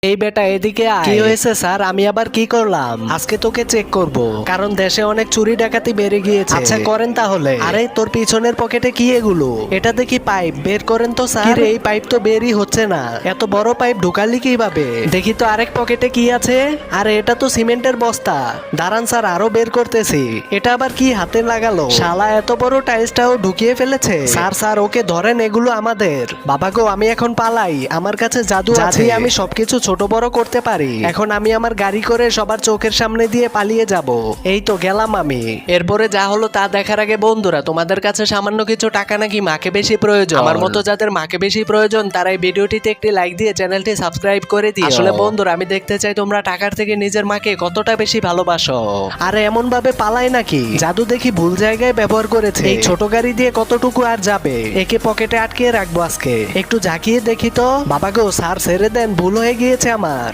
এই বেটা এদিকে আয়। কি হয়েছে স্যার? আমি আবার কি করলাম? আজকে তোকে চেক করব, কারণ দেশে অনেক চুরি ডাকাতি বেড়ে গিয়েছে। আচ্ছা করেন তাহলে। আরে তোর পিছনের পকেটে কি এগুলো? এটা দেখি পাইপ, বের করেন তো স্যার। কিরে, এই পাইপ তো বেরই হচ্ছে না। এত বড় পাইপ ঢুকালি কিভাবে? দেখি তো আরেক পকেটে কি আছে। আরে এটা তো সিমেন্টের বস্তা। দাঁড়ান স্যার, আরো বের করতেছি। এটা আবার কি হাতে লাগালো? শালা এত বড় টাইলসটাও ঢুকিয়ে ফেলেছে। স্যার স্যার, ওকে ধরেন, এগুলো আমাদের। বাবা গো, আমি এখন পালাই। আমার কাছে জাদু আছে, আমি সবকিছু ছোট বড় করতে পারি। এখন আমি আমার গাড়ি করে সবার চোখের সামনে দিয়ে পালিয়ে যাব। এই তো গেলাম আমি। এরপরে যা হলো তা দেখার আগে বন্ধুরা, তোমাদের কাছে সামান্য কিছু টাকা নাকি মাকে বেশি প্রয়োজন। আমার মতো যাদের মাকে বেশি প্রয়োজন তারা এই ভিডিওটিতে একটি লাইক দিয়ে চ্যানেলটি সাবস্ক্রাইব করে দিও। আসলে বন্ধুরা, আমি দেখতে চাই তোমরা টাকার থেকে নিজের মাকে কতটা বেশি ভালোবাসো। আরে এমন ভাবে পালায় নাকি? জাদু দেখি ভুল জায়গায় ব্যবহার করেছে। এই ছোট গাড়ি দিয়ে কতটুকু আর যাবে? একে পকেটে আটকিয়ে রাখবো আজকে। একটু ঝাঁকিয়ে দেখি তো। বাবা গো, স্যার ছেড়ে দেন, ভুল হয়ে গিয়েছে আমার।